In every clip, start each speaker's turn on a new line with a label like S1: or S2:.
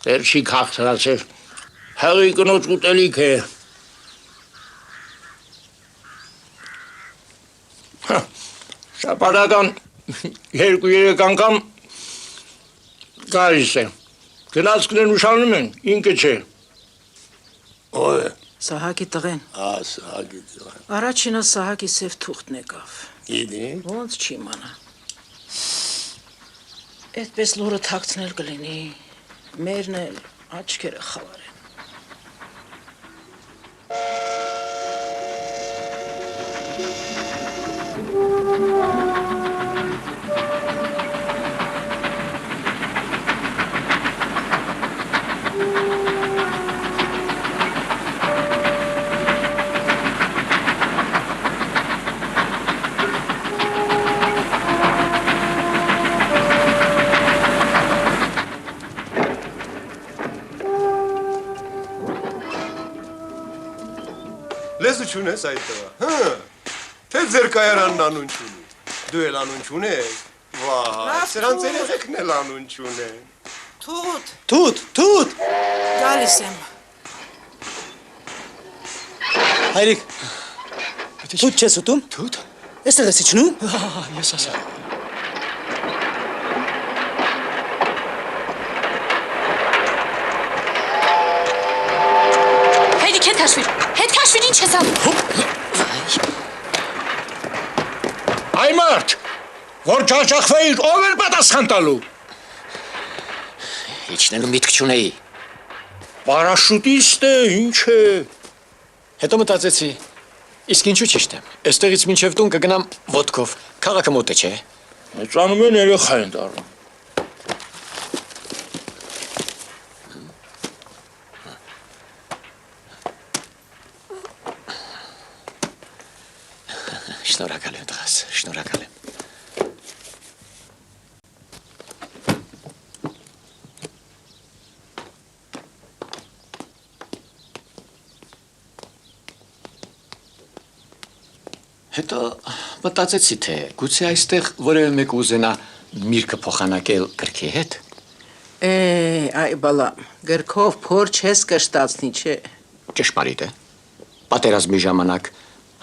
S1: Դեր չի քաղցրացել, հեղի կնոջ ուտելիք է։ Շապարական 2-3 անգամ գալիս է, գնացքներն ուշանում են, ինքը չէ։ Ո՞վ է։
S2: Սահակի տղեն։
S1: Սահակի տղեն։
S2: Առաջինը Սահակի սև թուղթն եկավ։
S1: Գիտի։
S2: Ոնց չի իմանա։ Այդպես լուրը թաքցնել կլինի, մերն էլ աչքերը խավարեն։
S3: Լեզու չունես այդ տղա, թե ձեր կայարանն անուն չունի, դու էլ անուն չունես, վայ, սրանց երեխեքն էլ անուն չունեն։
S2: Թութ, գալիս եմ։
S4: Հայրիկ, թութ չես ուտում։
S5: Թութ։
S4: Էստեղ ես իջնում։
S5: Ես ասա։
S6: Հայրիկ, հետ քաշվիր, ինչ ես անում։
S1: Այ մարդ, որ ճաճախվեիր, ով էր պատասխան տալու։
S5: Իջնելու միտք չունեի։
S1: Պարաշուտիստ է, ինչ է։
S5: Հետո մտածեցի, իսկ ինչու ճիշտ եմ։ Այստեղից մինչև տուն կգնամ ոտքով, քաղաքը մոտ է, չէ։
S1: Մեծանում են երեխա են դառնում։
S5: Շնորհակալ եմ տղաս, շնորհակալ եմ։ Հետո մտածեցի, թե գուցե այստեղ որևէ մեկ ուզենա միրգը փոխանակել գրքի հետ։
S2: Այ բալա, գրքով փոր չես կշտացնի, չէ։
S5: Ճշմարիտ է։ Պատերազմի ժամանակ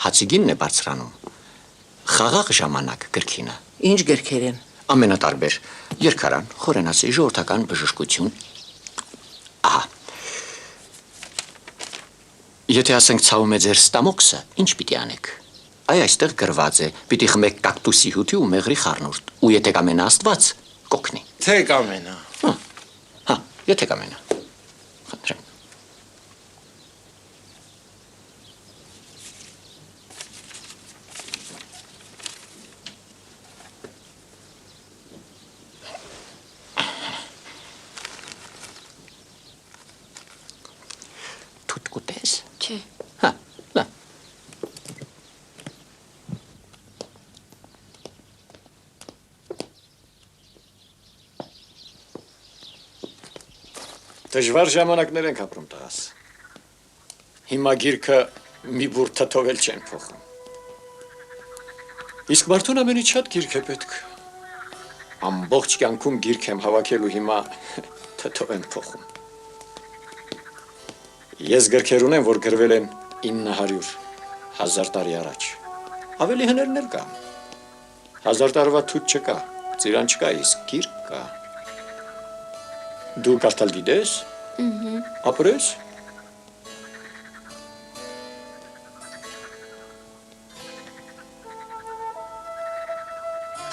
S5: հացիգինն է բարձրանում։ Խաղաղ ժամանակ գրքինը։
S2: Ինչ գրքեր են։
S5: Ամենատարբեր երկարան, խորենացի, ժողովրդական բժշկություն։ Ահա։ Եթե ասենք ցավում է ձեր ստամոքսը, ինչ պիտի անեք։ Այ այստեղ գրված է, պիտի խմեք կակտուսի հյութի ու մեղրի խառնուրդ, ու եթե կամենա Աստված, կօգնի։
S1: Թե կամենա։
S5: Հա, եթե կամենա։ Խնդրեմ։ Թութ կուտես։
S6: Չէ։
S5: Հա, լա։ Դժվար ժամանակներ ենք ապրում տղաս։ Հիմա գիրքը մի բուր թթովել չեն փոխում։ Իսկ մարդուն ամենից շատ գիրք է պետք։ Ամբողջ կյանքում գիրք եմ հավաքելու հիմա թթով եմ փոխում։ Ես գրքեր ունեմ, որ գրվել են 900,000 տարի առաջ։ Ավելի հներն էլ կա։ 1000 տարվա թութ չկա, ծիրան չկա, իսկ գիրք կա։ Դու կարդալ գիտես։ Ապրես։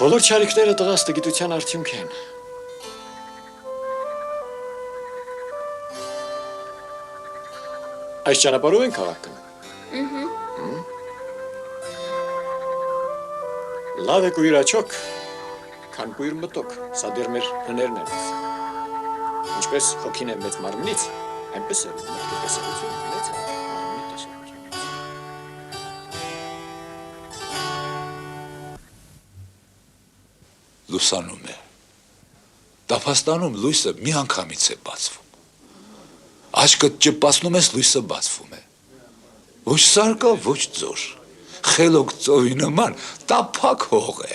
S5: Բոլոր չարիքները տղաս տգիտության արդյունք են։ Այս ճանապարհով են քաղաքը։ Լավ է կույր աչոք, քան կույր մտոք, սա դեռ մեր հներն են։ Ինչպես հոգին է մեծ մարմնից, այնպես է մտքի տեսողությունը մեծ է մարմնի տեսողությունից։
S7: Լուսանում է։ Տափաստանում լույսը մի անգամից է բացվում։ Աչքդ ճպասնում ես, լույսը բացվում է։ Ոչ սարկա, ոչ ձոր։ Խելոք ծովի նման տափակ հող է։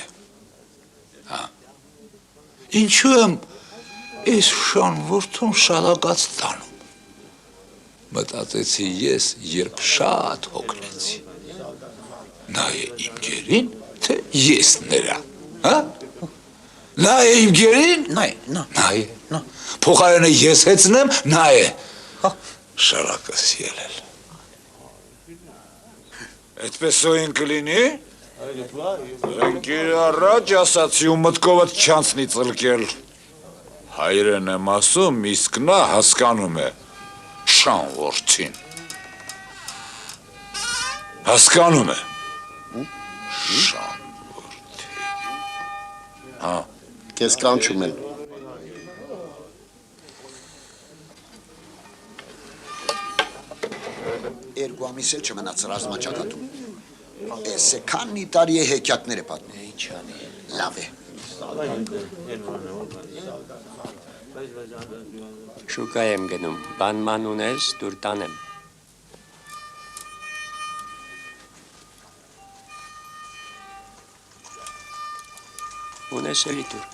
S7: Ինչու եմ Այս շան որդուն շալակած տանում։ Մտածեցի ես, երբ շատ հոգնեցի։ Նա է իմ գերին, թե ես նրա, հա? Նա է իմ գերին, նա է, փոխարենը ես հեծնեմ, նա է, շալակս ելել։ Այդպես օին կլինի, ընկիր առաջ ասացի ու մտքովդ չանցնի ծլկել։ Հայրեն եմ ասում, իսկ նա հասկանում է շան որդին։ Հասկանում է։ Շան որդին։ Հա։
S1: Քեզ կանչում են։
S8: Երկու ամիս էլ չմնաց ռազմաճակատում։ Էսե քանի տարի է հեքիաթներ է պատմում։ Ինչ անի։ Լավ է։
S9: Շուկա եմ գնում, բանման ունես, դուր տանեմ։ Ունես էլի դուր։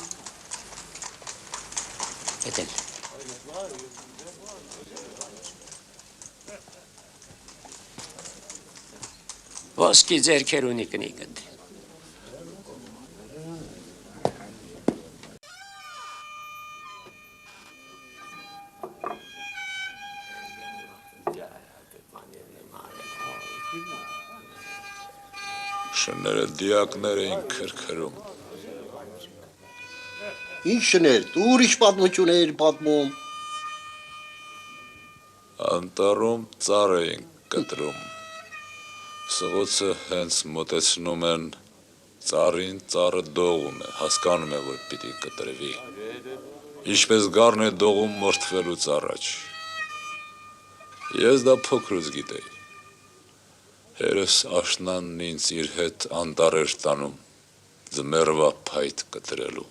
S9: Հետել։ Ոսկի ձերքեր ունի կնիկդ։
S7: Շները դիակներ էին քրքրում։
S1: Ինչ շներ, դու ուրիշ պատմություն էիր պատմում։
S7: Անտառում ծառ էին կտրում։ Սղոցը հենց մոտեցնում են ծառին, ծառը դողում է, հասկանում է, որ պիտի կտրվի։ Ինչպես գառն է դողում մորթվելուց առաջ։ Ես դա փոքրուց գիտեի։ Հերս աշնանն ինձ իր հետ անտառ էր տանում, ձմեռվա փայտ կտրելու,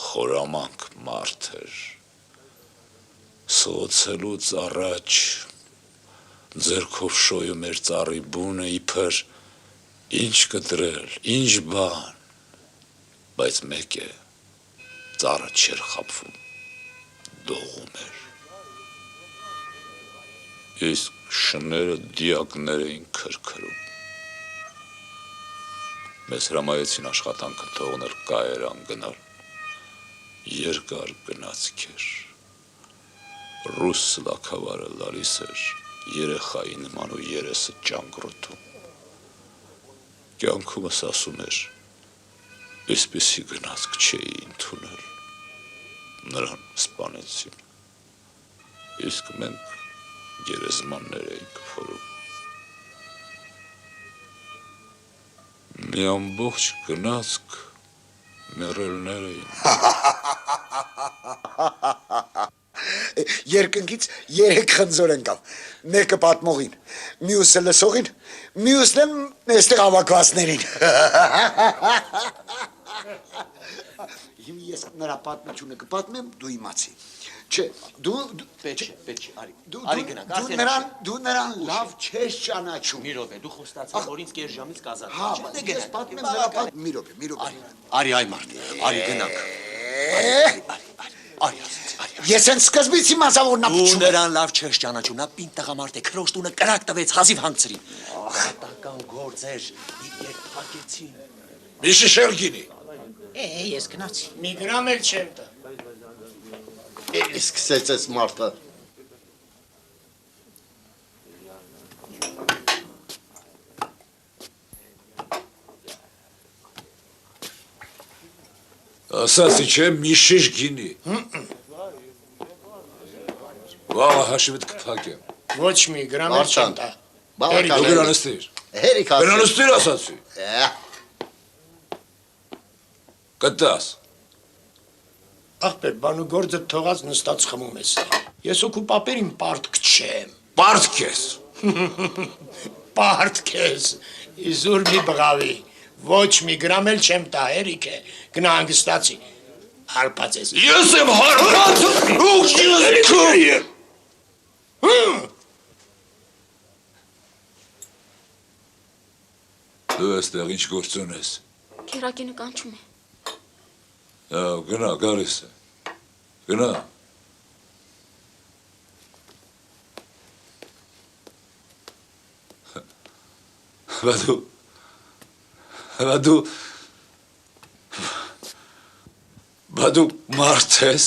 S7: խորամանկ մարդ էր։ Սոցելուց առաջ ձերքով շոյում էր ծառի բունը իբր ինչ կտրել, ինչ բան, բայց մեկ է, ծառը չէր խաբվում, դողում էր։ Իսկ շները դիակներ էին քրքրում։ Մեզ հրամայեցին աշխատանքը թողնել կայարան գնալ։ Երկար գնացք էր։ Ռուս սլաքավարը լալիս էր, երեխայի նման ու երեսը ճանգռոտում։ Կյանքումս ասում էր, այսպիսի գնացք չէի ընդունել։ Նրան սպանեցին։ Իսկ մենք գերեզմաններ էինք փորում։ Մի ամբողջ գնացք մեռելներ էին։
S8: Երկնքից 3 խնձոր ընկավ։ Մեկը պատմողին, մյուսը լսողին, մյուսն էլ այստեղ ավակվածներին։ Ես նրա պատմությունը կպատմեմ, դու իմացի։ Չէ, դու նրան լավ չես ճանաչում։
S9: Մի րոպե, դու խոստացար, որ ինձ կես ժամից կազատ։
S8: Հա, ես պատմեմ նրա պատմությունը։ Մի րոպե։
S9: Արի այ մարդ, արի գնանք։ Արի ասեցի, արի։
S8: Ես են սկզբից իմացա, որ նա
S9: Դու
S8: փչում է։
S9: նրան լավ չես ճանաչում, նա պինդ տղամարդ է, քրոջ տունը կրակ տվեց, հազիվ հանգցրին։ Աղատական գործ էր, երբ փակեցին։
S7: Մի շիշել գինի։
S2: Ես գնացի։
S1: Մի գրամ էլ չեմ տա։ Սկսեց այս մարդը։
S7: Ասացի չէ, մի շիշ գինի։ Վաղը հաշիվդ կփակեմ։
S1: Ոչ մի գրամ էլ չեմ տա։
S7: Դու գրանստիր։
S1: Հերիք ասել։
S7: Գրանստիր ասացի։ Կտաս։
S1: Աղբեր, բանու գործը թողած նստած խմում ես։ Ես օքու պապերին պարտք չեմ։
S7: Պարտք ես։
S1: Պարտք ես, իզուր մի բղավի, ոչ մի գրամ էլ չեմ տա, հերիք է, գնա հանգստացի, հարպած ես։
S7: Ես եմ հարպած, ուղ ես քույր։ Դու այստեղ ինչ գործ ունես։
S6: Քերակինը կանչում է։
S7: Գնա, գալիս է։ Գնա։ Բադու մարդ ես։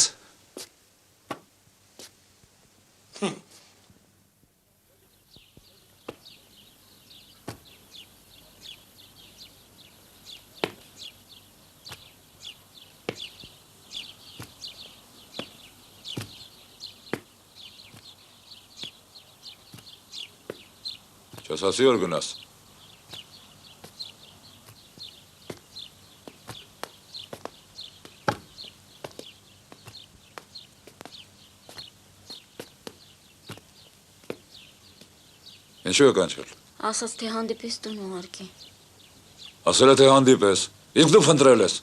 S7: Չես ասի որ գնաս։ Ինչու է կանչել։
S6: Ասաց թե հանդիպես տուն ուղարկի։
S7: Ասել է թե հանդիպես։ Իսկ դու փնտրել ես։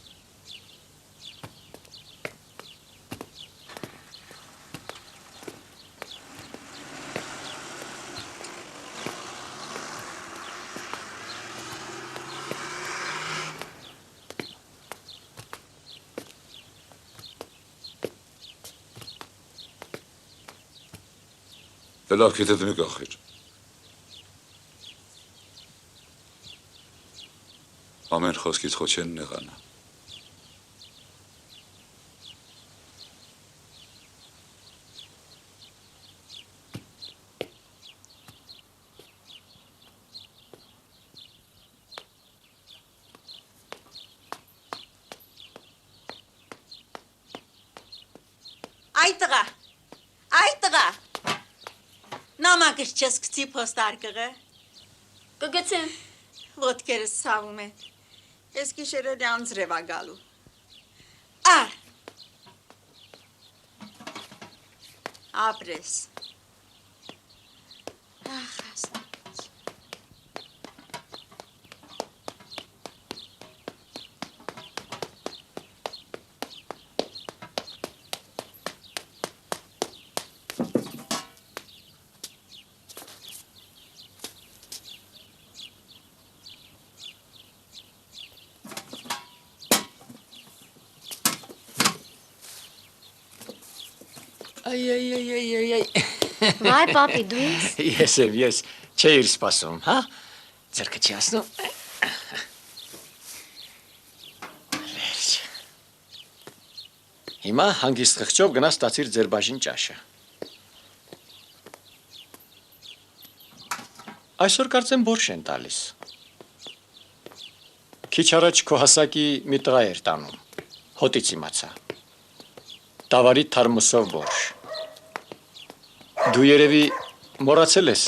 S7: Դե լավ քիթդ մի կախիր։ Ամեն խոսքից խո չեն նեղանա։
S10: Այ տղա, նամակս չես գցի պոստարկղը։
S6: Կգցեմ։
S10: Ոտքերս ցավում է։ Ես գիշերել անձրև ա գալու։ Ապրես։ Ախ, ասած։
S5: Այ։
S6: Վայ, պապի, դու ես։
S5: Ես չէիր սպասում, հա? Ձերքը չի ասնում։ Վերջ։ Հիմա հանգիստ խղճով գնա ստացիր ձեր բաժին ճաշը։ Այսօր կարծեմ բորշ են տալիս։ Քիչ առաջ քո հասակի մի տղա էր տանում, հոտից իմացա։ Տավարի թարմուսով բորշ։ Դու երևի մոռացել ես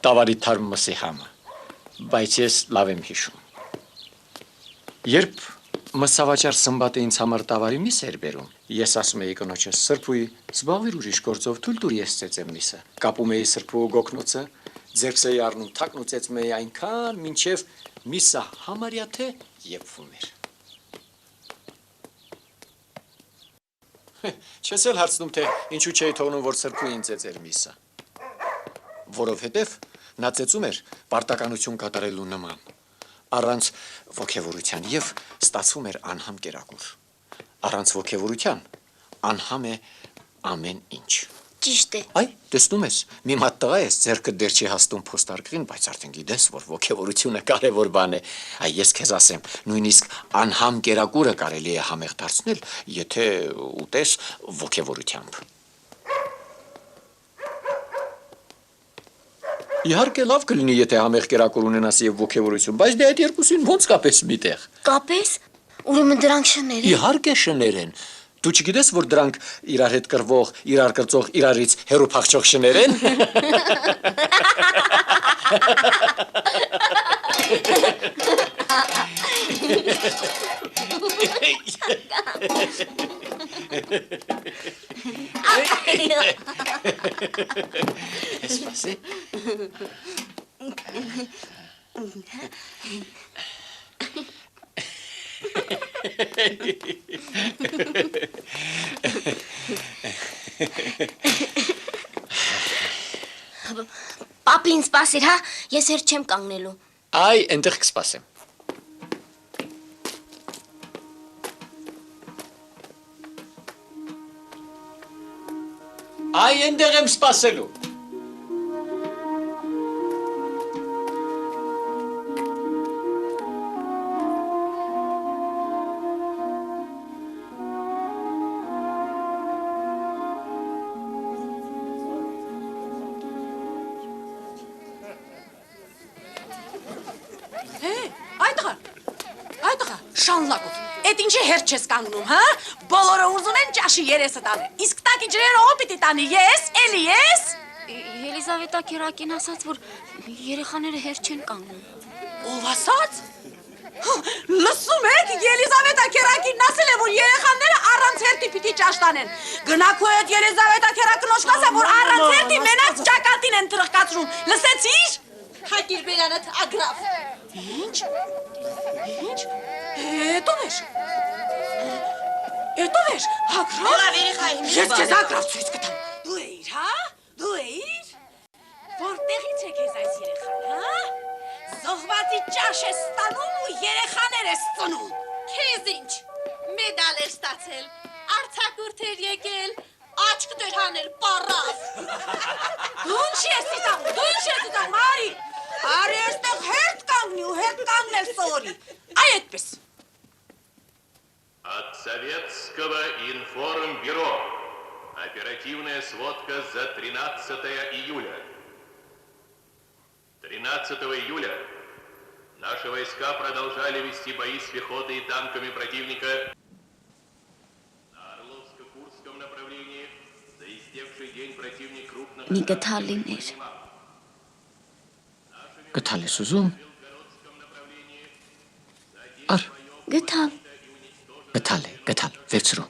S5: տավարի թարմուսի համը, բայց ես լավ եմ հիշում։ Երբ մսավաճար Սմբատը ինձ համար տավարի միս էր բերում, ես ասում էի կնոջս սրբուի, զբաղվիր ուրիշ գործով, թույլ տուր ես ծեծեմ միսը։ Կապում էի սրբու գոգնոցը, ձեռքս էի առնում, թակն ու ծեծում էի այնքան, մինչև միսը համարյա թե եփվում էր։ Չես էլ հարցնում, թե ինչու չէի թողնում, որ սրբուին ծեծեր միսը։ Որովհետև նա ծեծում էր պարտականություն կատարելու նման, առանց ոգևորության և ստացվում էր անհամ կերակուր։ Առանց ոգևորության անհամ է ամեն ինչ։
S6: Ճիշտ է։
S5: Այ, տեսնում ես, մի մատ տղա ես, ձեռքդ դեռ չի հասնում փոստարկղին, բայց արդեն գիտես, որ ոգևորությունը կարևոր բան է։ Այ ես քեզ ասեմ, նույնիսկ անհամ կերակուրը կարելի է համեղ դարձնել, եթե ուտես ոգևորությամբ։ Իհարկե լավ կլինի, եթե համեղ կերակուր ունենաս եւ ոգևորություն, բայց դե այդ երկուսին ոնց կապես միտեղ։
S6: Կապես։ Ուրեմն դրանք շներ են։
S5: Իհարկե շներ են։ Դու չգիտես, որ դրանք իրար հետ կռվող, իրար կրծող, իրարից հեռու փախչող շներ են։ Սպասի։
S6: Պապին սպասիր, հա, ես հեր չեմ կանգնելու։
S5: Այ, այնտեղ կսպասեմ։ Այ այնտեղ եմ սպասելու։
S10: Շանլակով, էդ ինչի հերթ չես կանգնում, հա? Բոլորը ուզում են ճաշի երեսը տանել, իսկ տակի ջրերը ով պիտի տանի, ես, էլի ես?
S6: Ելիզավետա Քերակին ասաց, որ երեխաները հերթ չեն կանգնում։
S10: Ով ասաց? Լսում եք, Ելիզավետա Քերակին ասել է, որ երեխաները առանց հերթի պիտի ճաշ տանեն։ Գնաք ու այդ Ելիզավետա Քերակնոջն ասա, որ առանց հերթի մենակ ճակատին են թրխկացնում, լսեցի՞ր? Հակիր բերանդ ագրավ։ Ինչ? Ինչ? Էտո վեր։ Էտո վեր, ագրավ։ Լավ երեխայի մի
S6: Ես
S10: քեզ ագրավ ցույց կտամ։ Դու էիր, հա? Դու էիր։ Որտեղից է քեզ այս երեխան, հա? Զոհվածի ճաշ ես ստանում ու երեխաներ ես ծնում։ Քեզ ինչ? Մեդալ էր ստացել, արձակուրդ էր եկել, աչք դեր հանել, պառավ։ Դու ինչ ես ծիծաղում, դու ինչ ես ծիծաղում, արի։ Արի այստեղ հերթ կանգնի ու հերթ կանգնել սովորի։ Այ այդպես։
S11: От Советского информбюро. Оперативная сводка за 13 июля. 13 июля наши войска продолжали вести бои с пехотой и танками противника на Орловско-Курском направлении. За истекший день противник крупно...
S6: Նիգթալիներ։
S5: Գտալ ես ուզում։ Ար,
S6: Գտալ։
S5: գտալ, վերցրու։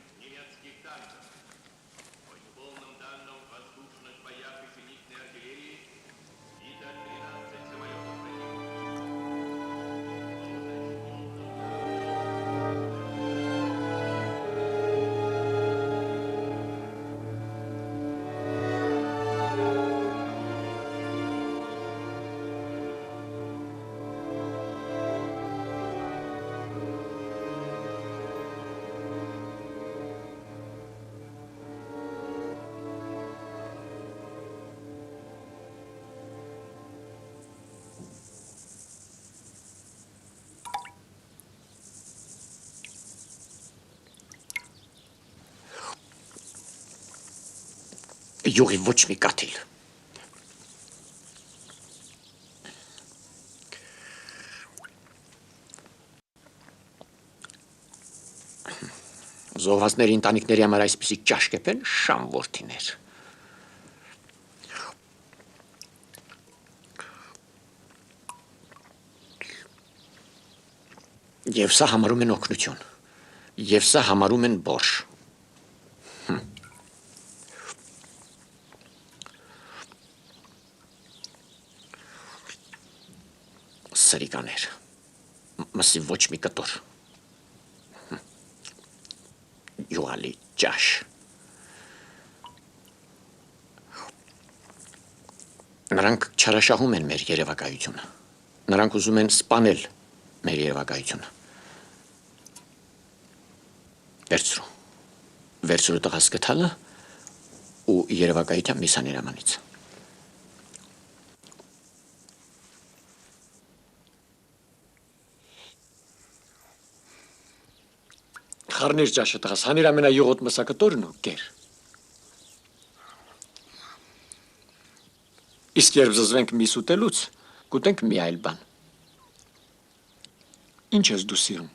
S5: Յուղի ոչ մի կաթիլ։ Զոհվածների ընտանիքների համար այսպիսի ճաշ կեպեն շան որդիներ։ Եվ սա համարում են օգնություն։ Եվ սա համարում են բորշ։ Սրիկաներ, մսի ոչ մի կտոր, յուղալի ճաշ, նրանք չարաշահում են մեր երևակայությունը, նրանք ուզում են սպանել մեր երևակայությունը, վերցրու տղաս գթալը ու երևակայության միսաներամանից։ Խառնիր ճաշը տղաս, հանիր ամենայուղոտ մսակտորն ու կեր։ Իսկ երբ զզվենք միս ուտելուց, կուտենք մի այլ բան։ Ինչ ես դու սիրում։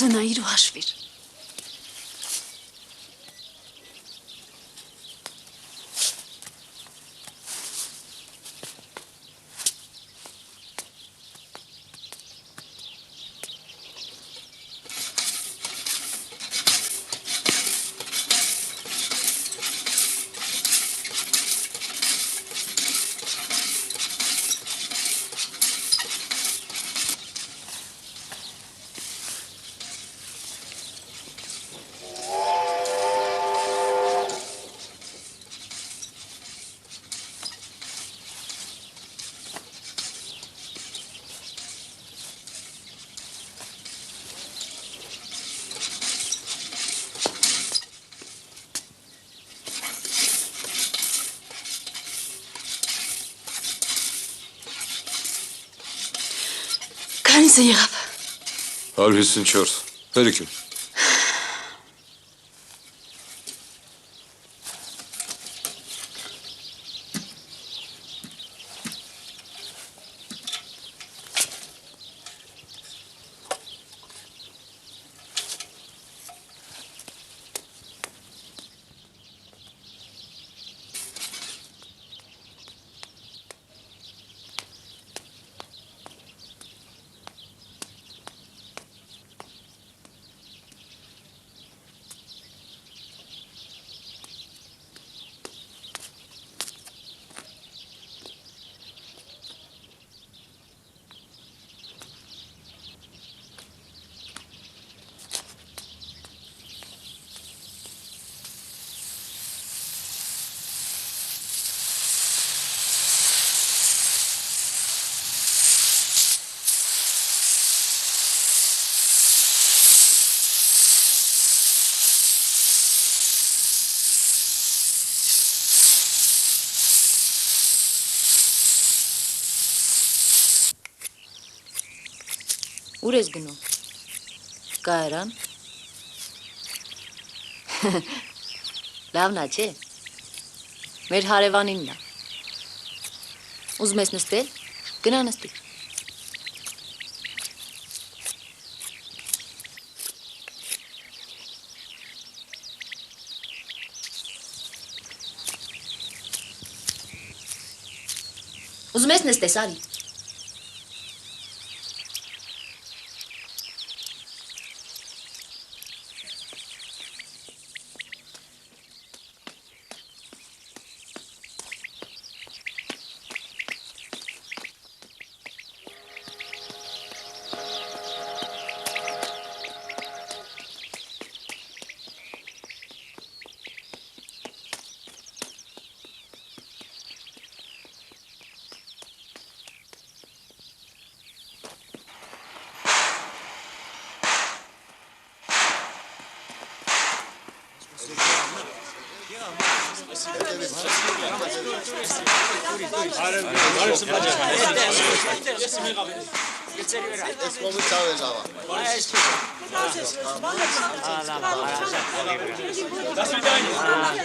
S6: Դու նայիր ու հաշվիր։
S12: Ինչպիսը եղավ։
S3: 154 Հերիք եմ
S2: Ուր ես գնում։ Կայարան։ Լավն է, չէ։ Մեր հարևանինն է։ Ուզում ես նստել։ Գնա նստի։ Ուզում ես նստես, արի։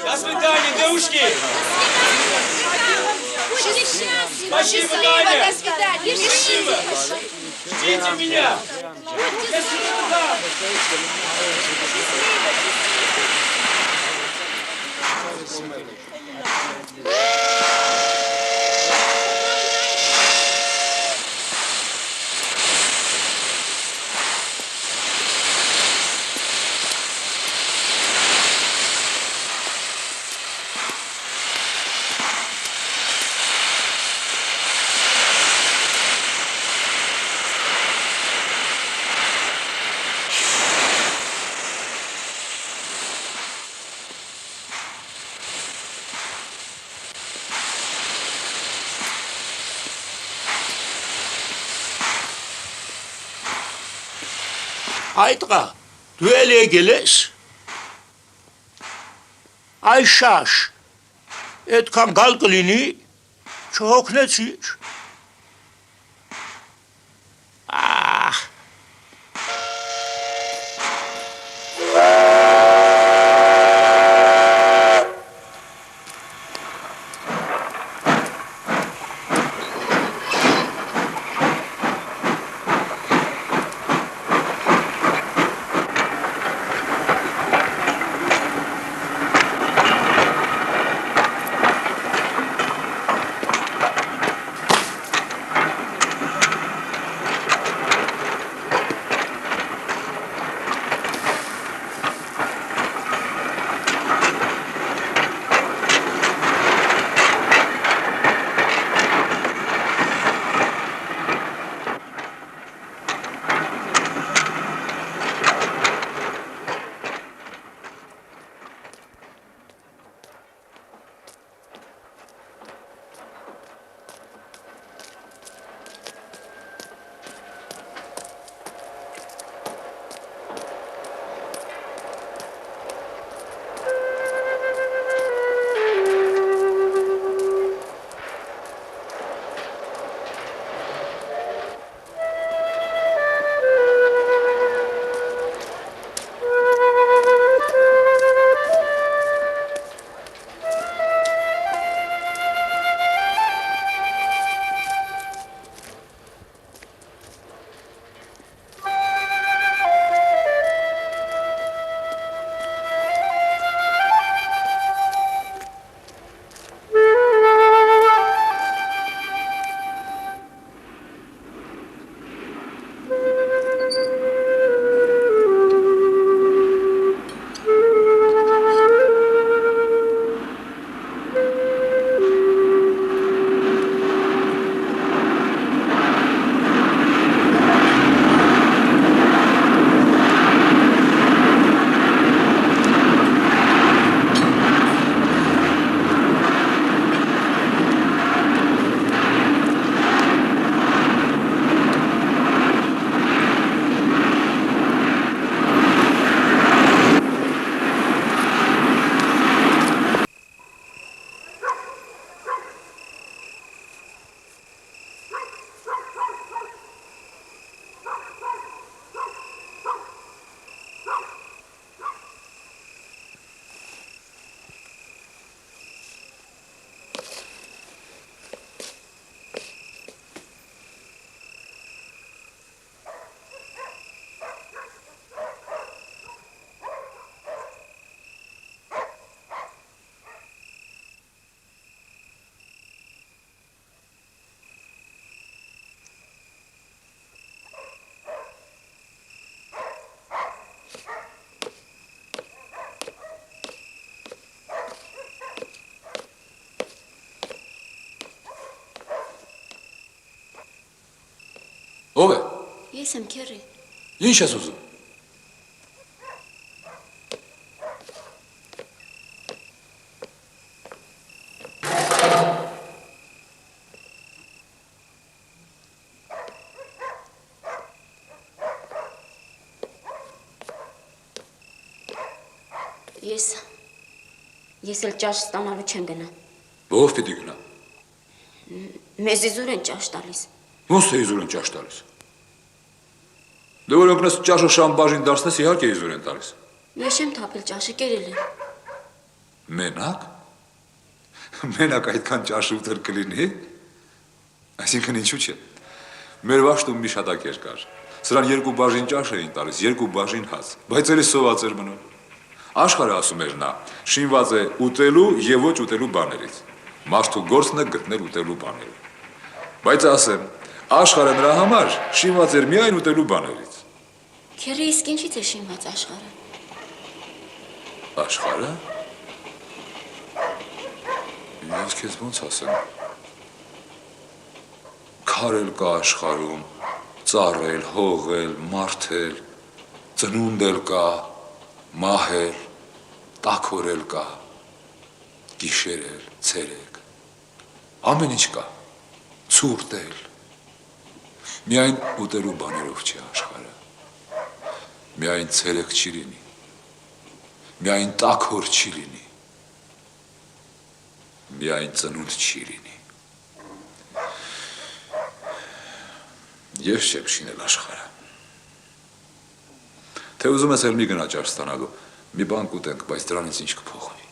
S13: До свидания, девушки! Спасибо, Таня!
S10: До свидания!
S13: Спасибо! Ждите меня! Я сюда!
S1: Այդղա, դու էլ եկել ես։ Այ շաշ, այդքան գալ կլինի, չհոգնեցիր։ Ահ։
S7: Ո՞վ է։
S6: Ես եմ քերի։
S7: Ինչ ես ուզում։
S6: Ես էլ ճաշ ստանալու չեմ գնա։
S7: Ո՞վ պիտի գնա։
S6: Մեզ իզուր են ճաշ տալիս։
S7: Ոնց թե իզուր են ճաշ տալիս։ Դե որ օգնես ճաշը շամբաժին դարձնես, իհարկե իզուր են տալիս։
S6: Ես չեմ թափել ճաշը, կերել եմ։
S7: Մենակ։ Մենակ այդքան ճաշ ուտել կլինի։ Այսինքն ինչու՞ չէ։ Մեր վաշտում մի շատակեր կար։ Սրան 2 բաժին ճաշ էին տալիս, 2 բաժին հաց, բայց էլի սոված էր մնում։ Աշխարհը ասում էր նա, շինված է ուտելու եւ ոչ ուտելու բաներից։ Մարդու գործն է գտնել ուտելու բաները։ Բայց ասեմ, աշխարհը նրա համար շինված էր միայն ուտելու բաներից։
S6: Քերի իսկ ինչի՞ց է շինված աշխարհը։
S7: Աշխարհը։ Ես քեզ ոնց ասեմ։ Քարել կա աշխարհում, ծառել, հողել, մարթել, ծնունդել կա, մահել, տաքորել կա, գիշերել, ցերեկ, ամեն ինչ կա, ցուրտել, միայն ուտելու բաներով չի աշխարհը, միայն ցերեկ չի լինի, միայն տաքոր չի լինի, միայն ծնունդ չի լինի, ես չեմ շինել աշխարհը, թե ուզում ես էլ մի գնա ճաշ ստանալու, մի բան կուտենք, բայց դրանից ինչ կփոխվի։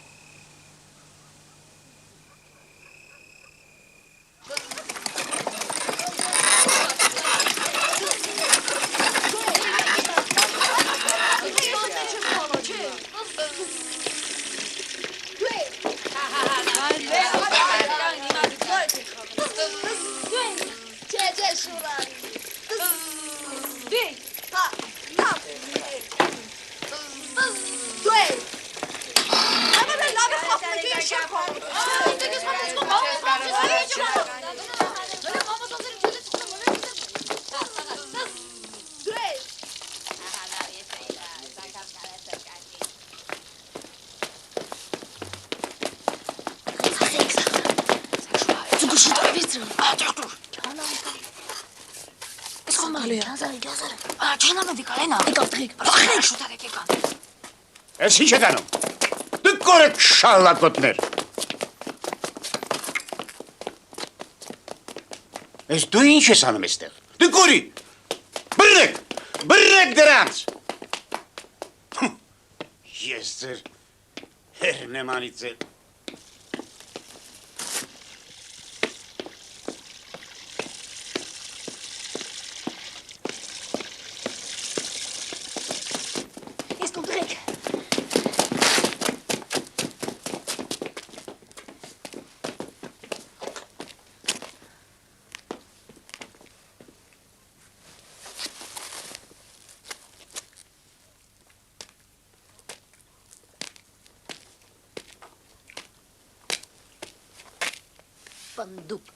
S1: Ես ինչ եք անում։ Դուք կորեք շալակոտներ։ Ես դու ինչ ես անում այստեղ։ Դու կորի։ Բռնեք դրանց։ Ես ձեր հերնեմանից էլ
S2: Պնդուկ։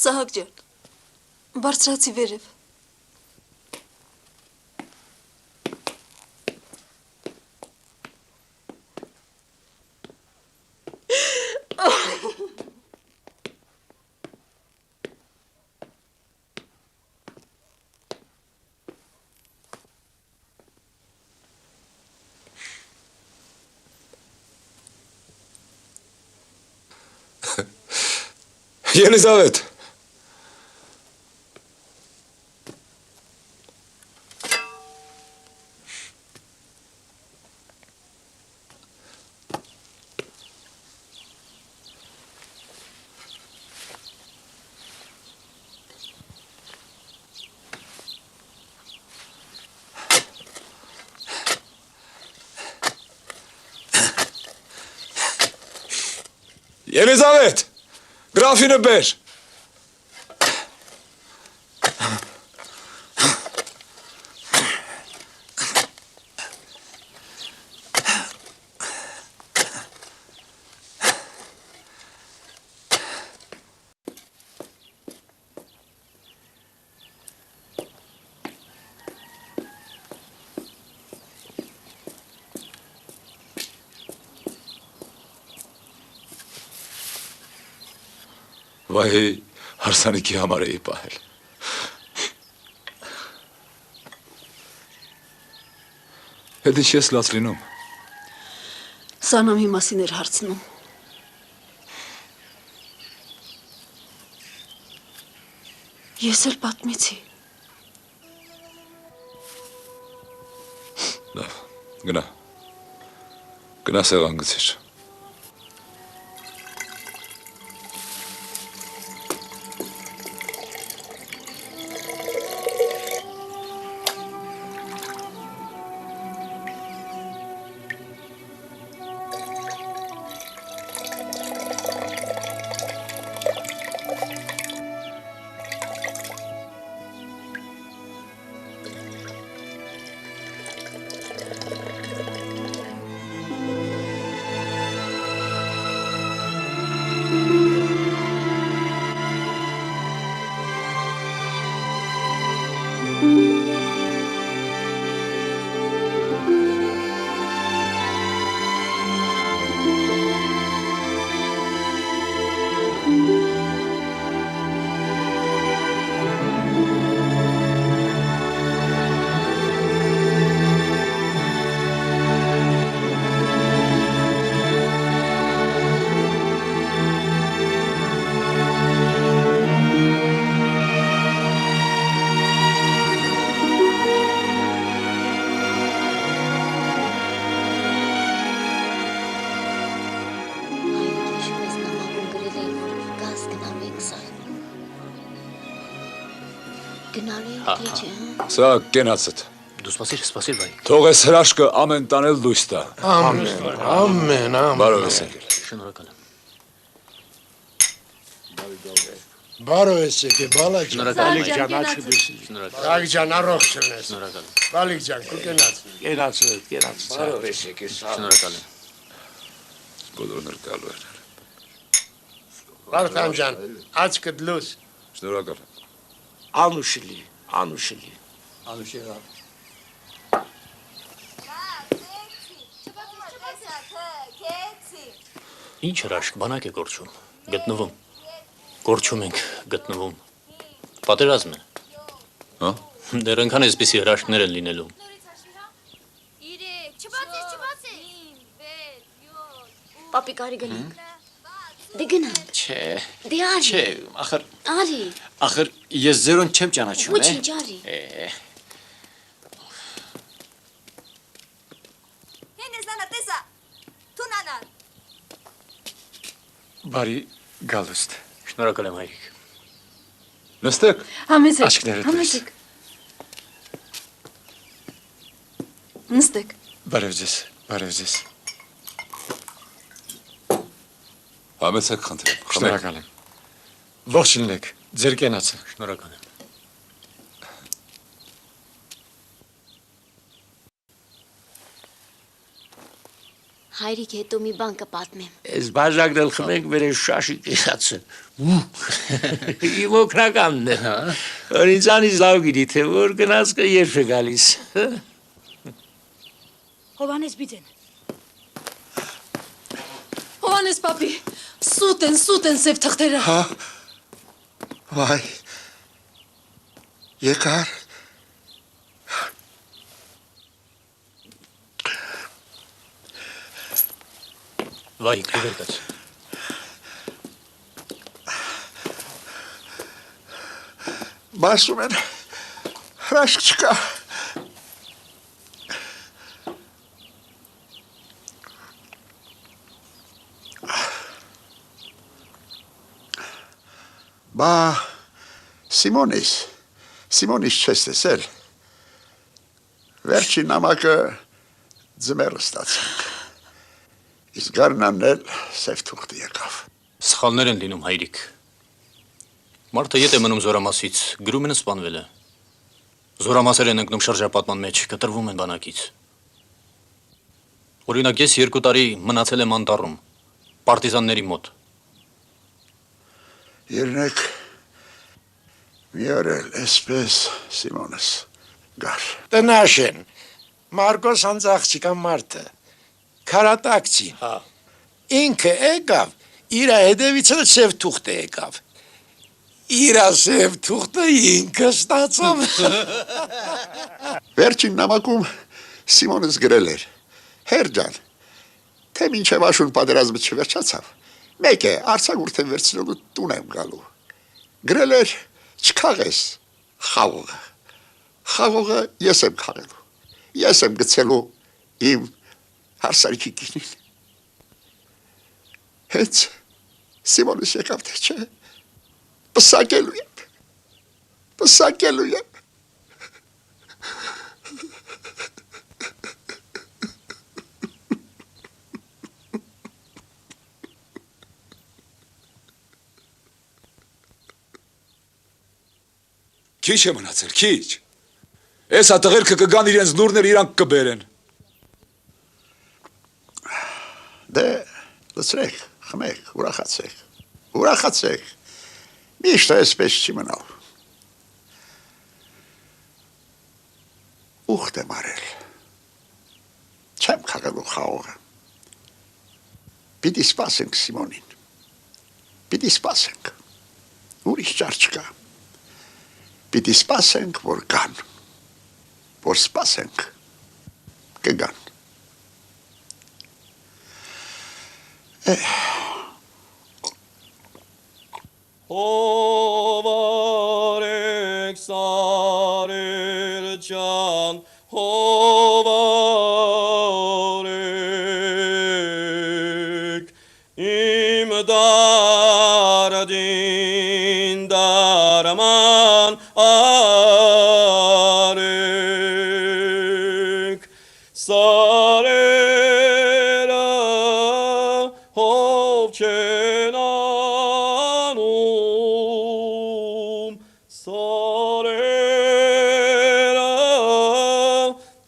S12: Սահակ ջան, բարձրացի վերև։
S7: Ելիզավետ։ Ելիզավետ, գրաֆինը բեր։ Վայ, հարսանիքի համար էի պահել։ Հետ ինչ ես լաց լինում։
S12: Սանամի մասին էր հարցնում։ Ես էլ պատմեցի։
S7: Լավ, գնա։ Գնա սեղան գցիր։ Սա կենացդ։
S9: Դու սպասիր վայ։
S7: Թող ես հրաշքը ամեն տանել լույս տա։
S1: Ամեն։
S7: Բարով ես եկել։
S9: Շնորհակալ եմ։
S1: Բարով ես եկել, բալակ ջան։
S9: Շնորհակալ եմ։
S1: Բալիկ ջան, առողջ եղես։
S9: Շնորհակալ եմ։
S1: Բալիկ ջան, քո կենաց։ Կենաց։
S9: Բարով ես եկել։ Շնորհակալ եմ։
S7: Բոլորն էլ գալու են։
S1: Վարդան ջան, աչքդ լույս։
S7: Շնորհակալ եմ։
S1: Անուշելի։
S9: Ինչ հրաշք բանակ է գործում, գտնվում։ Գործում ենք, գտնվում։ Պատերազմ է։
S7: Հա?
S9: Դեռ այնքան էսպիսի հրաշքներ են լինելու։
S6: Պապի կարի գնանք։ Դե գնանք։
S5: Չէ։
S6: Դե արի։
S5: Չէ, ախր
S6: Արի։
S5: ախր ես զերոն չեմ ճանաչում,
S6: Ոչինչ արի։
S10: Հենեզանա տեսա։ Թունանան։
S5: Բարի գալուստ։
S9: Շնորհակալ եմ հայրիկ։
S7: Նստեք։
S12: Համեցեք։
S5: Աչքներդ
S12: Համեցեք։ Նստեք։
S5: Բարև ձեզ։
S7: Համեցեք խնդրեմ։
S5: Շնորհակալ եմ։ Ողջ լինեք, ձեր կենացը։
S9: Շնորհակալ եմ։
S6: հայրիկ հետո մի բան կպատմեմ։
S1: Ես բաժակնել խմենք մեր շաշի կիսացը։ Իմ օգնականն է, որ ինձանից լավ գիտի, թե որ գնացքը երբ է գալիս։
S12: Հովանես բիդեն։ Հովանես պապի, սուտ են սև թղթերը։
S8: Հա, վայ, եկար,
S9: Վայ, կվերտաց։
S8: բասում են, հրաշք չկա, բա Սիմոնիս չես տեսել, վերջին նամակը ձմեռը ստացանք, իսկ գարնանն էլ սև թուղթը եկավ։
S9: Սխալներ են լինում, հայրիկ։ Մարդը ետ է մնում զորամասից, գրում են սպանվել է։ Զորամասեր են ընկնում շրջապատման մեջ, կտրվում են բանակից։ Օրինակ ես 2 տարի մնացել եմ անտառում, պարտիզանների մոտ։
S8: Երնեք, մի օր էլ այսպես Սիմոնս գար։
S1: Տնաշ են, Մարկոս հանց աղջիկա մարդը, քարատակցին, ինքը եկավ, իրա հետևից էլ սև թուղթը եկավ, իրա սև թուղթը ինքը ստացավ։
S8: Վերջին նամակում Սիմոնս գրել էր, հեր ջան, թե մինչև աշուն պատերազմը չվերջացավ, մեկ է արձակուրդ եմ վերցնելու տուն եմ գալու, գրել էր չքաղես խաղողը, խաղողը ես եմ խաղելու, ես եմ գցելու իմ հարսարիքի կինին, հենց Սիմոնս եկավ թե չէ, պսակելու եմ,
S7: Քիչ է մնացել, քիչ։ Այս հատղերքը կգան իրենց լուրներ իրանք կբերեն։
S8: Դե, լցրեք, խմեք, ուրախացեք, միշտ այսպես չի մնալ։ Ուխտ եմ արել, չեմ խաղելու խաղողը, պիտի սպասենք Սիմոնին, պիտի սպասենք, ուրիշ ճար չկա, պիտի սպասենք, որ գան, որ սպասենք, կգան։
S13: Հովարեք սարեր ջան, հովարեք, իմ դարդին դարման արեք, սարերը հով չեն անում, սարերը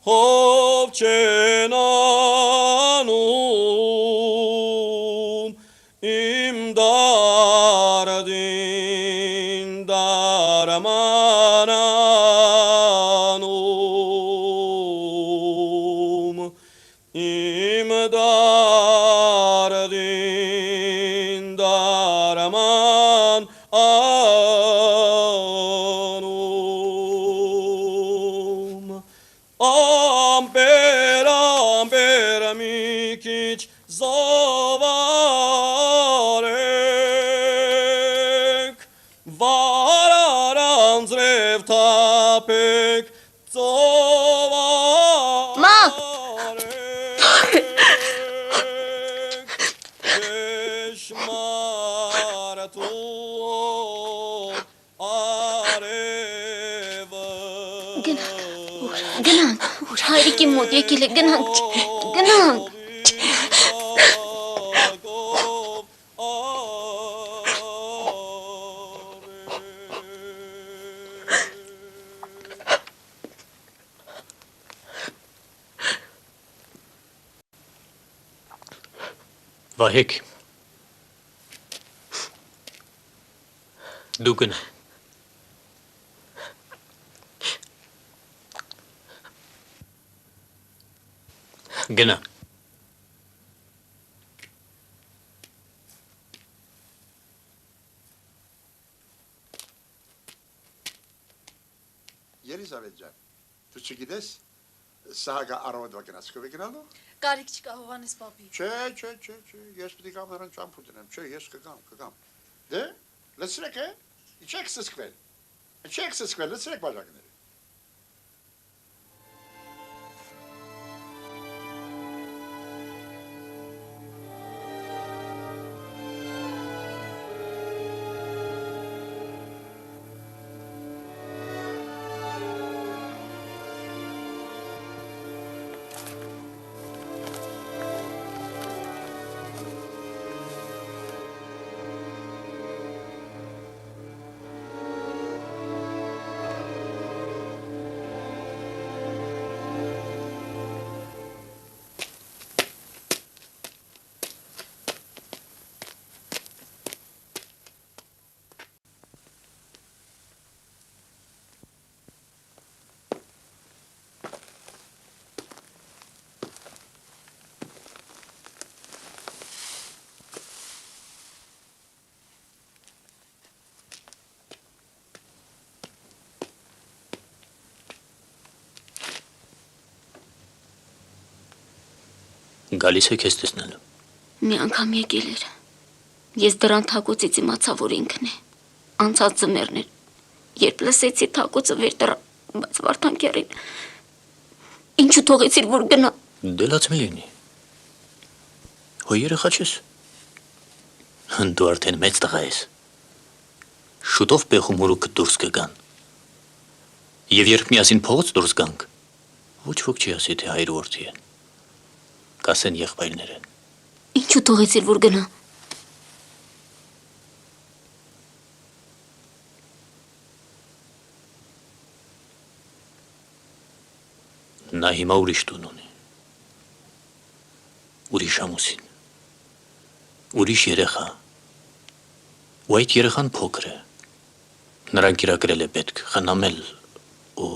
S13: հով չեն անում, իմ դարդին դարման անում, իմ դարդին դարման անում, ամպեր մի քիչ զովարեք, վարար անձրև թափեք,
S6: Գնանք, հայրիկի մոտ եկել է, գնանք, գնանք։
S9: Վահեկ, դու գնա։ Գնա։
S8: Ելիզավետ ջան, դու չգիտես Սահակը առավոտվա գնաց քո գնալու։
S12: Կարիք չկա Հովանես պապի։
S8: Չէ, ես պիտի գամ նրան ճամփու դնեմ, չէ, ես կգամ։ Դե, լսրեք է, իջեք սկսվել, լսրեք բաժակները։
S9: Գալիս է քեզ տեսնելու։
S6: Մի անգամ եկել էր։ Ես դրան թակուցից իմացա, որ ինքն է։ Անցած ձմեռներ, երբ լսեցի թակուցը վեր տրա, բայց Վարդան քեռին։ Ինչու թողեցիր, որ գնա։
S9: Դե լաց մի լինի։ Հո երեխա չես։ Դու արդեն մեծ տղա ես։ Շուտով պեղում մուրուքը դուրս կգան։ Եվ երբ միասին փողոց դուրս գանք, ոչ ոք չի ասի, թե հայր որդի է։ Կասեն եղբայրներ են։
S6: Ինչու թողեցիր, որ գնա։
S9: Նա հիմա ուրիշ տուն ունի։ Ուրիշ ամուսին։ Ուրիշ երեխա։ Ու այդ երեխան փոքր է։ Նրան կիրակրել է պետք, խնամել ու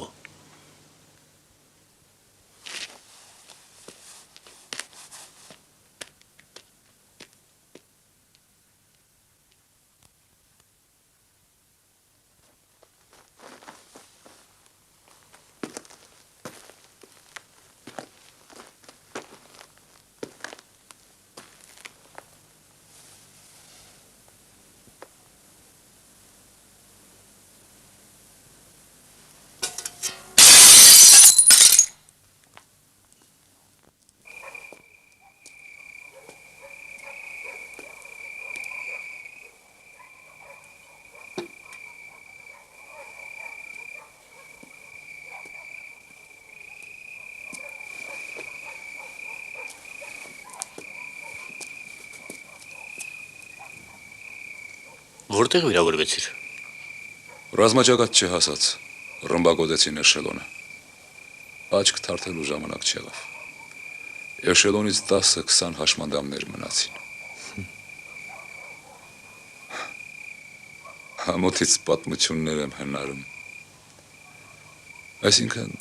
S9: Որտեղ վիրավորվեցիր։
S7: Ռազմաճակատ չհասած, ռմբակոծեցին էշելոնը։ Աչք թարթելու ժամանակ չեղավ։ Էշելոնից 10-20 հաշմանդամներ մնացին։ Համոթից պատմություններ եմ հնարում։ Այսինքն,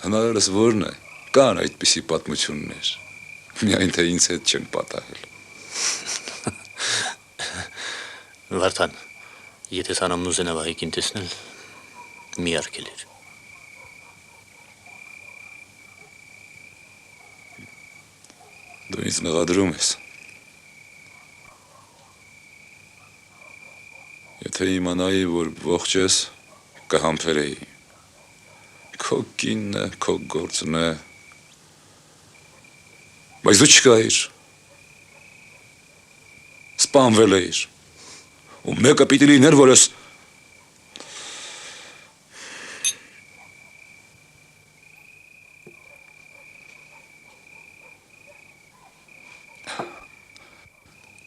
S7: հնարերս որն է, կան այդպիսի պատմություններ, միայն թե ինձ հետ չեն պատահել։
S9: Վարդան, եթե սանամն ուզենա Վահեկին տեսնել, մի արգել էր։
S7: Դու ինձ նեղադրում ես։ Եթե իմանայի, որ ողջ ես, կհամբերեի։ Քո կինն է, քո գործն է։ Բայց դու չկայիր։ Սպանվել էիր։ Ու մեկը պիտի լիներ, որ ես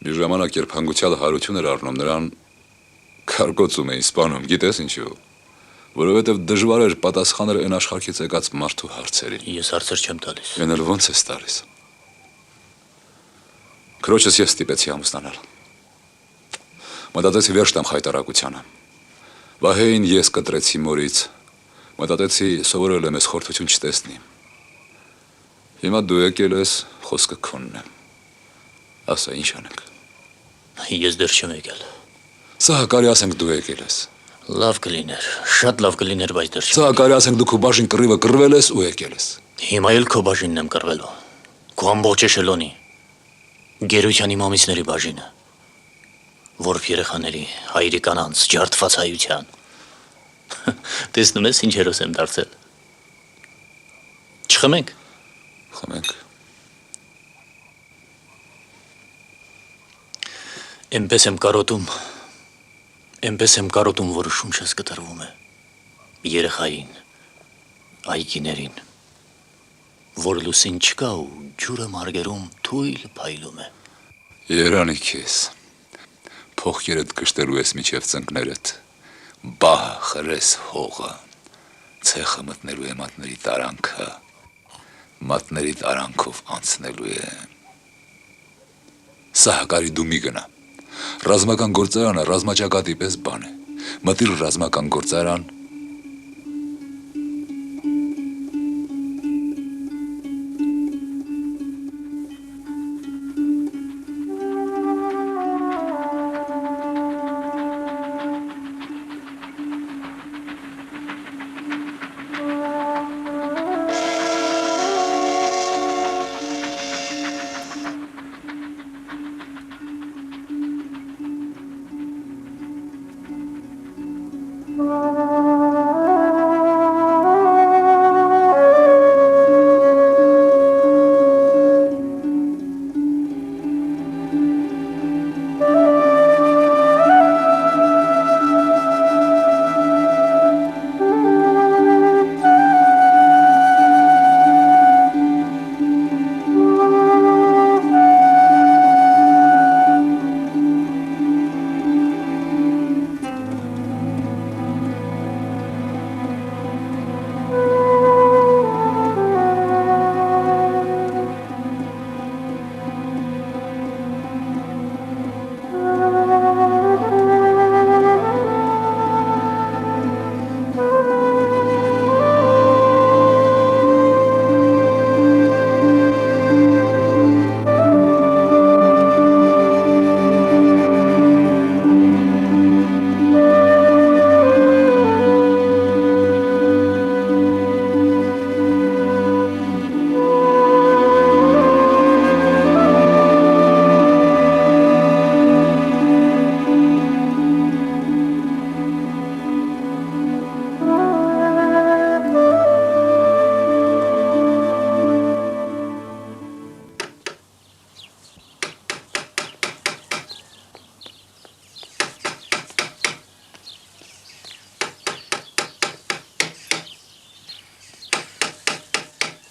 S7: մի ժամանակ, երբ հանգուցյալը հարություն էր առնում, նրան քարգոծում էին, սպանում, գիտես ինչու, որովհետև դժվար էր պատասխանել այն աշխարհից եկած մարդու հարցերին։
S9: Ես հարցեր չեմ տալիս։
S7: Էն էլ ոնց ես տալիս։ Քրոջս ես ստիպեցի ամուսնանալ։ Մտածեցի վերջ տամ խայտարակությանը։ Վահեին ես կտրեցի մորից։ Մտածեցի սովորել եմ ես խորթություն չտեսնի։ Հիմա դու եկել ես, խոսքը քոնն է։ Ասա ինչ անենք։
S9: Ես դեռ չեմ եկել։
S7: Սա կարի ասենք դու եկել ես։
S9: Լավ կլիներ, շատ լավ կլիներ, բայց դեռ չեմ։
S7: Սա կարի ասենք դու քո բաժին կռիվը կռվել ես ու եկել ես։
S9: Հիմա էլ քո բաժինն եմ կռվելու։ Քո ամբողջ էշելոնի։ Գերության իմ ամիսների բաժինը։ Որբ երեխաների, հայրի կանանց, ջարդված հայության։ Տեսնում ես ինչ հերոս եմ դարձել։ Չխմենք։
S7: Խմենք։
S9: Էնպես եմ կարոտում, որը շունչս կտրվում է։ Երեխային, այգիներին, որ լուսին չկա ու ջուրը մարգերում թույլ փայլում է։
S7: Երանի քեզ։ Փոխկերդ կշտելու ես միջև ծնկներդ։ Բահ խրես հողը։ Ցեխը մտնելու է մատների տարանքը։ Մատների տարանքով անցնելու է։ Սա հակարի դու մի գնա։ Ռազմական գործարանը ռազմաճակատի պես բան է։ Մտիր ռազմական գործարան։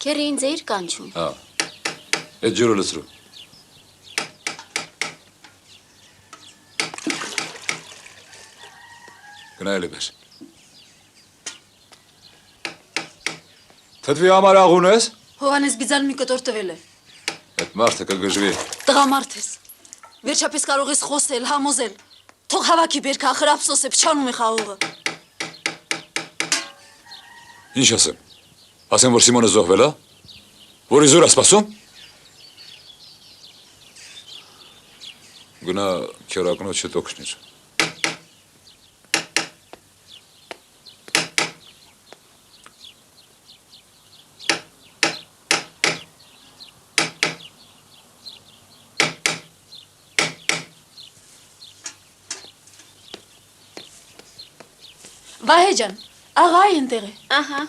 S6: Քերը ինձ էիր կանչում։
S7: Հա։ Այդ ջուրը լցրու։ Գնայելի բեր։ Թթվի համար աղուն ես։
S12: Հովանես Բիձան մի կտոր տվել է։
S7: Այդ մարդը կգժվի։
S12: Տղամարդ ես։ Վերջապես կարող ես խոսել, համոզել։ Թող հավաքի բերքը, ախր ափսոս է, փչանում է խաղողը։
S7: Ինչ ասեմ։ Ասեմ, որ Սիմոնը զոհվել է։ Որ իզուր է սպասում։ Գնա քերակնոջը տոքշնիր։
S12: Վահե ջան, աղա այնտեղ է։
S6: Ահա։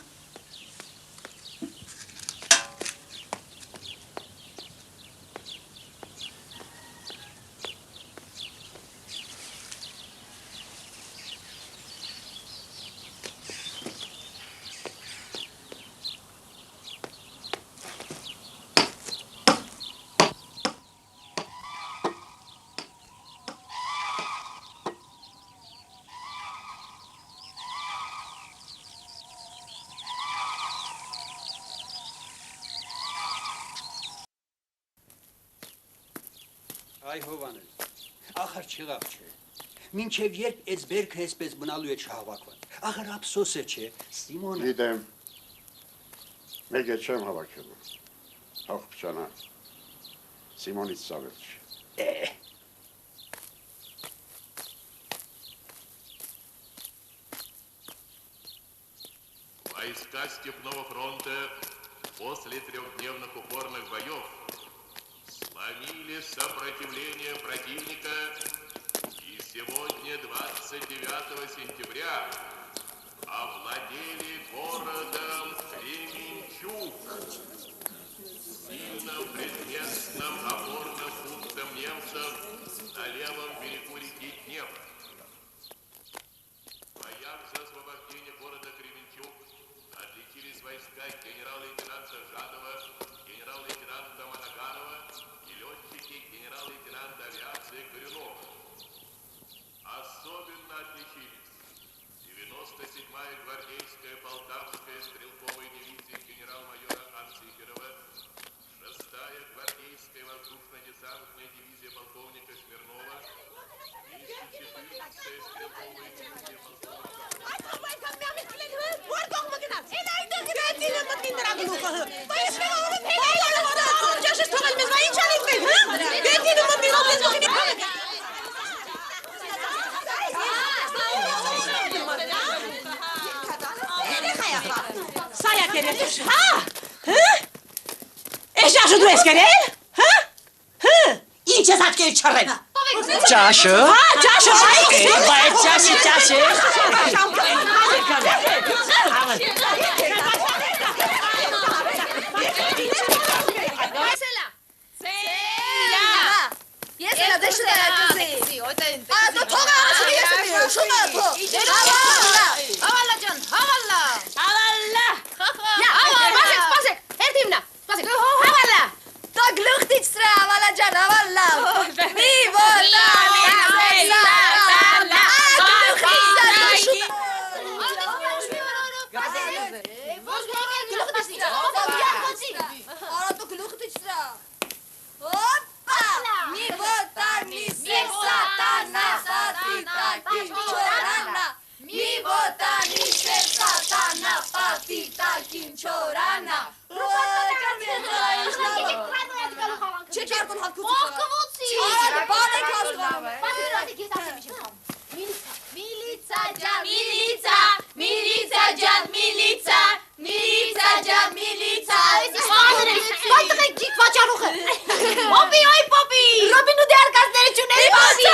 S14: Այ Հովանել, ախր չեղավ չէ, մինչև երբ այս բերքը այսպես մնալու է չհավաքված, ախր ափսոս է չէ, Սիմոնը…
S8: Գիտեմ, մեկ է չեմ հավաքելու, հող պչանա, Սիմոնից սավել չի։
S11: Войска Степного фронта после трехдневных упорных боев сломили сопротивление противника и сегодня, 29 сентября, овладели городом Кременчуг, сильным предместным опорным пунктом немцев на левом берегу реки Днепр. В боях за освобождение города Кременчуг отличились войска генерал-лейтенанта Жадова, генерал-лейтенанта Моногарова и летчики генерал-лейтенанта авиации Горюнова. Особенно отличились 97-я гвардейская Полтавская стрелковая дивизия генерал-майора Анциферова, 6-я гвардейская воздушно-десантная дивизия полковника Смирнова, 214-я стрелковая дивизия
S10: Էշաշը դու ես կերել, հա, ինչ ես աչքեր չարել,
S4: Ճաշը։
S10: հա, ճաշը,
S4: Բայց ճաշը։
S12: Ես էլ դե շուտ կզի։ Ադո թողա ասի ես եմ շուտ թող։ Հավալա ջան, հավալա։ Հավալա։ Յա, սպասեք, հերթիմնա։ Սպասեք։ Հավալա։ Դո գլուխտից սրա հավալա ջան, հավալա։ Մի ոտանի սա։
S10: Պոպի, ոյ պոպի։ Ռոբին ու դեարկազների չուների պոպի։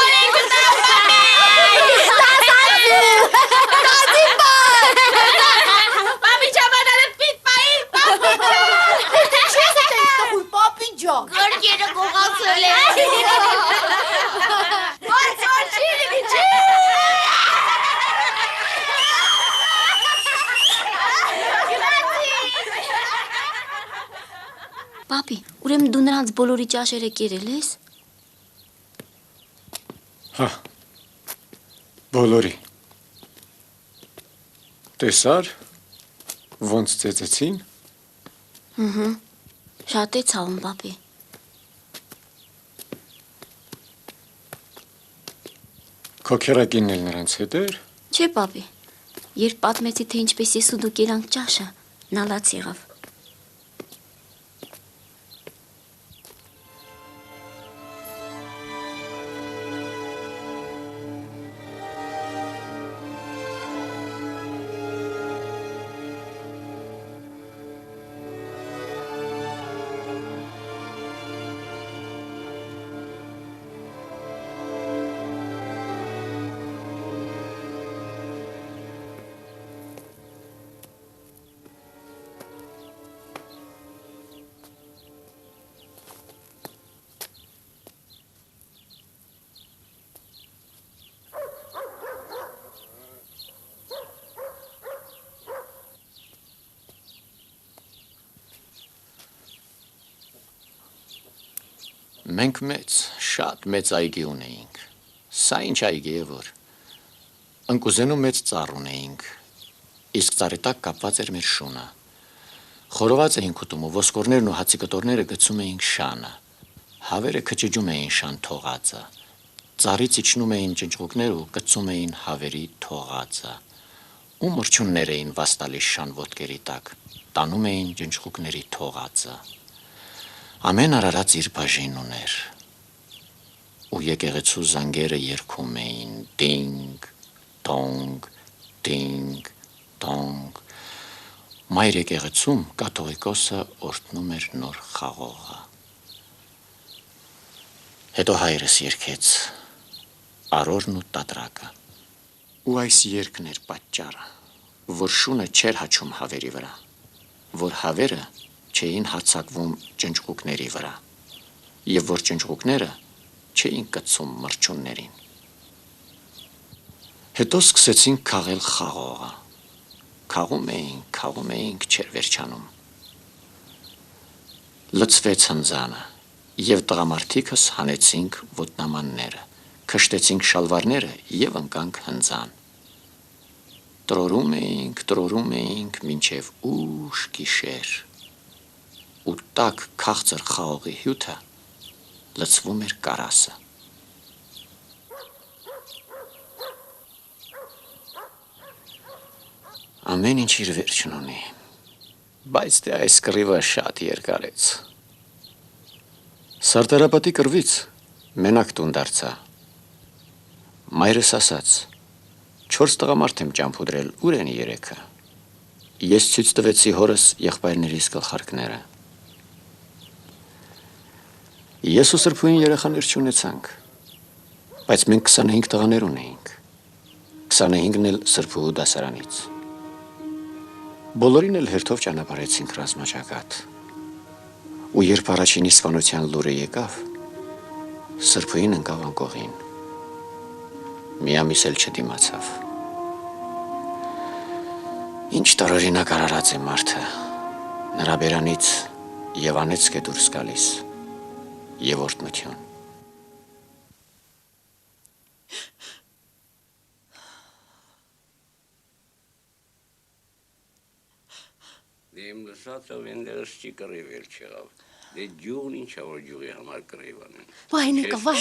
S10: Պապի չամանալը պիտ պայի, պապի չես է տխուր, պապի ջան։ Գորգերը գողացել է։ Որցոր չիրի չի։
S6: Պապի, ուրեմն դու նրանց բոլորի ճաշերը կերել ես։
S5: Հա, բոլորի։ Տեսար, ոնց ծեծեցին։
S6: Շատ է ցավում, պապի։
S5: Քո քերակինն էլ նրանց հետ էր։
S6: Չէ, պապի։ Երբ պատմեցի, թե ինչպես ես ու դու կերանք ճաշը, նա լաց եղավ։
S1: Մենք շատ մեծ այգի ունեինք, սա ինչ այգի է որ, ընկուզենում մեծ ծառ ունեինք, իսկ ծառի տակ կապված էր մեր շունը, խորոված էինք ուտում ու ոսկորներն ու հացիկտորները գցում էինք շանը, Հավերը քչջում էին շան թողածը, ծառից իջնում էին ճնճղուկներ ու կծում էին հավերի թողածը, ու մրջուններ էին վաստալի շան ոտքերի տակ, տանում էին ճնճղուկների թողածը, ամեն արարած իր բաժին ուներ, ու եկեղեցու զանգերը երգում էին դինգ, տոնգ, դինգ, տոնգ, մայր եկեղեցում կաթողիկոսը օրհնում էր նոր խաղողը, հետո հայրս երգեց արորն ու տատրակը, ու այս երգն էր պատճառը, որ շունը չէր հաչում հավերի վրա, որ հավերը չէին հարձակվում ճնճղուկների վրա, և որ ճնճղուկները չէին կծում մրջուններին։ Հետո սկսեցին քաղել խաղողը, քաղում էինք, չէր վերջանում։ Լծվեց հնձանը, և տղամարդիկս հանեցինք ոտնամանները, քշտեցինք շալվարները և ընկանք հնձան։ Տրորում էինք մինչև ուշ գիշեր, ու տաք քաղցր խաղողի հյութը լցվում էր կարասը։ Ամեն ինչ իր վերջն ունի, բայց դե այս կռիվը շատ երկարեց։ Սարտարապետի կռվից մենակ տուն դարձա։ Մայրս ասաց. 4 տղամարդ եմ ճամփուդրել, ուր են 3-ը։ Ես ցույց տվեցի հորս եղբայրներիս գլխարկները։ Ես ու Սրբուհին երեխաներ չունեցանք, բայց մենք 25 տղաներ ունեինք, 25-ն էլ Սրբուհու դասարանից։ Բոլորին էլ հերթով ճանապարհեցինք ռազմաճակատ, ու երբ առաջին իսպանության լուրը եկավ, Սրբուհին ընկավ անկողին, մի ամիս էլ չդիմացավ։ Ինչ տարօրինակ արարած է մարդը, նրա բերանից եւ անեծք է դուրս գալիս, եւ օրհնություն։
S15: Դեմ լսածով ընդերս չի կռիվել չեղավ։ Դե ջուղն ինչա որ ջուղի համար կռիվան են։
S10: Վայնիկը, վայ։